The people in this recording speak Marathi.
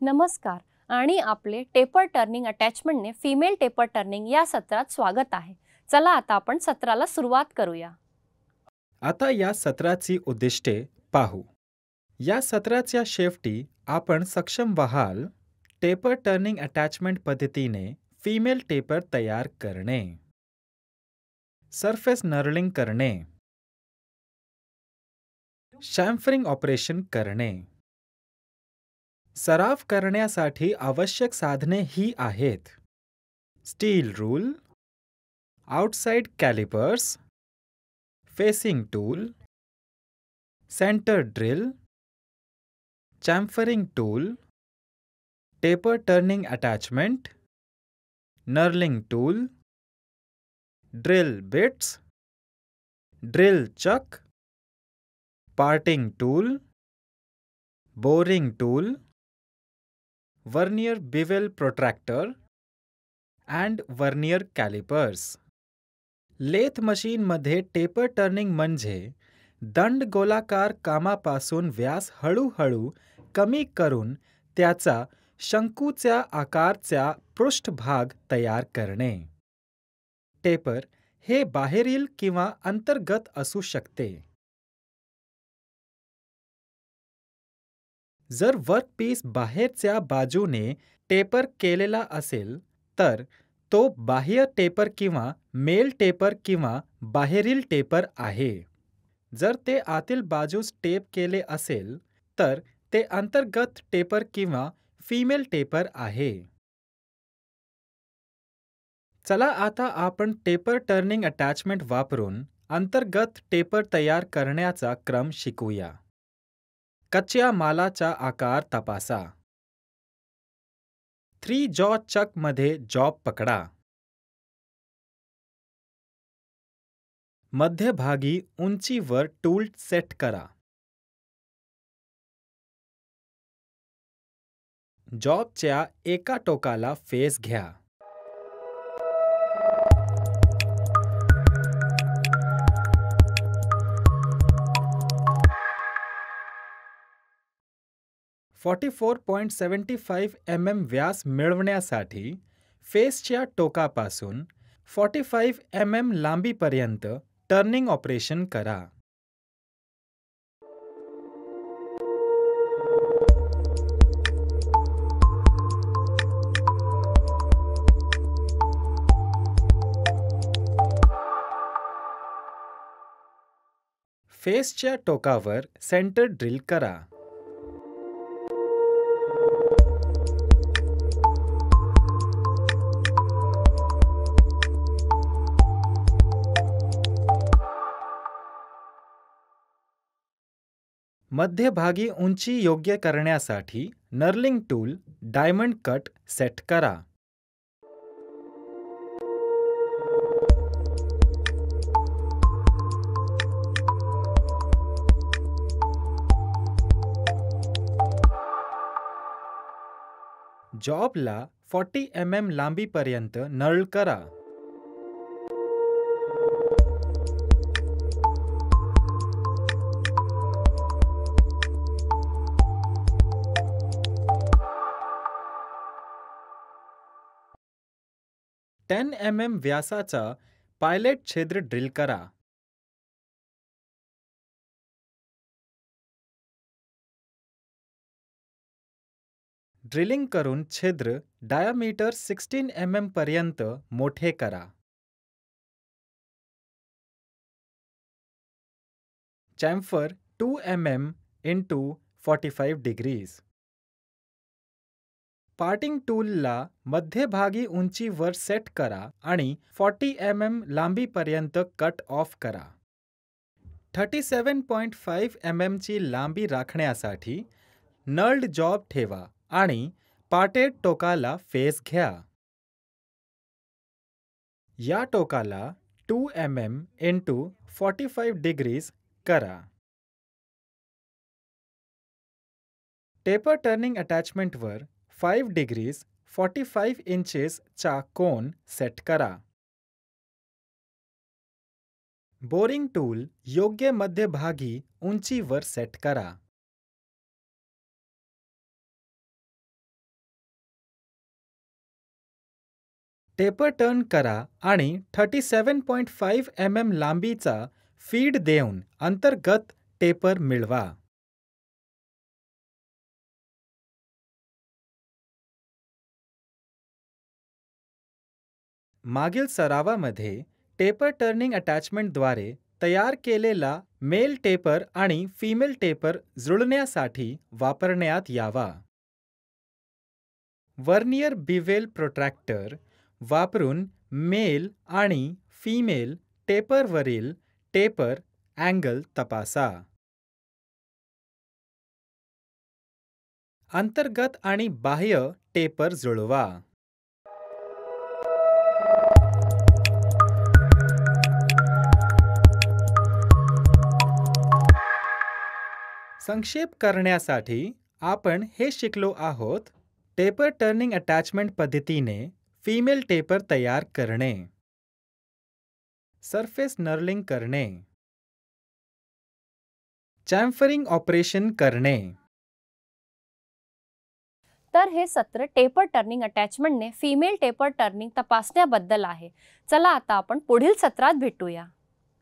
नमस्कार आणि आपले टेपर टर्निंग अटॅचमेंटने फिमेल टेपर टर्निंग या सत्रात स्वागत आहे. चला आता आपण सत्राला सुरुवात करूया. आता या सत्राची उद्दिष्टे पाहू. या सत्राच्या शेवटी आपण सक्षम व्हाल टेपर टर्निंग अटॅचमेंट पद्धतीने फिमेल टेपर तयार करणे, सरफेस नर्लिंग करणे, शॅम्फरिंग ऑपरेशन करणे. सराव करण्यासाठी आवश्यक साधने ही आहेत: steel rule, outside calipers, facing tool, centre drill, chamfering tool, taper turning attachment, knurling tool, drill bits, drill chuck, parting tool, boring tool, vernier bevel protractor and vernier calipers. Lathe मशीनमध्ये टेपर टर्निंग म्हणजे दंडगोलाकार कामापासून व्यास हळूहळू कमी करून त्याचा शंकूच्या आकारचा पृष्ठभाग तयार करणे. टेपर हे बाहेरील किंवा अंतर्गत असू शकते. जर वर्कपीस बाहेरच्या बाजूने टेपर केलेला असेल तर तो बाह्य टेपर किंवा मेल टेपर किंवा बाहेरील टेपर आहे. जर ते आतील बाजूस टेप केले असेल तर ते अंतर्गत टेपर किंवा फिमेल टेपर आहे. चला आता आपण टेपर टर्निंग अटॅचमेंट वापरून अंतर्गत टेपर तयार करण्याचा क्रम शिकूया. कच्च्या मालाचा आकार तपासा. 3 जॉ चक मध्ये जॉब पकडा. मध्यभागी उंचीवर टूल सेट करा. जॉबच्या एका टोकाला फेस घ्या. .75 mm व्यास मिळवण्यासाठी फेसच्या टोकापासून 45 mm लांबीपर्यंत टर्निंग ऑपरेशन करा. फेसच्या टोकावर सेंटर ड्रिल करा. मध्यभागी उंची योग्य करण्यासाठी knurling tool diamond cut set करा. जॉबला 40 mm लांबीपर्यंत नर्ल करा. .10 mm व्यासाचा पायलट छिद्र ड्रिल करा. ड्रिलिंग करून छिद्र डायमीटर 16 mm पर्यंत मोठे करा. चॅम्फर 2 mm × 45 डिग्रीज. पार्टिंग टूलला मध्यभागी उंचीवर सेट करा आणि 40 mm लांबीपर्यंत कट ऑफ करा. 37.5 mm ची लांबी राखण्यासाठी नर्ल्ड जॉब ठेवा आणि पाटेड टोकाला फेस घ्या. या टोकाला 2 mm × 45 डिग्रीज करा. टेपर टर्निंग अटॅचमेंटवर 5 डिग्रीज 45 इंचेस चा कोन सेट करा. बोरिंग टूल योग्य मध्यभागी उंचीवर सेट करा. टेपर टर्न करा आणि 37.5 mm लांबीचा फीड देऊन अंतर्गत टेपर मिळवा. मागील सरावामध्ये टेपर टर्निंग अटॅचमेंटद्वारे तयार केलेला मेल टेपर आणि फिमेल टेपर जुळण्यासाठी वापरण्यात यावा. वर्नियर बिवेल प्रोट्रॅक्टर वापरून मेल आणि फिमेल टेपरवरील टेपर अँगल तपासा. अंतर्गत आणि बाह्य टेपर जुळवा. संक्षेप करण्यासाठी आपण हे शिकलो आहोत. टेपर टर्निंग अटॅचमेंट पद्धतीने फिमेल टेपर तयार करणे, सरफेस नर्लिंग करणे, चॅम्फरिंग ऑपरेशन करणे. तर हे सत्र टेपर टर्निंग अटॅचमेंटने फिमेल टेपर टर्निंग तपासण्याबद्दल आहे. चला आता आपण पुढील सत्रात भेटूया.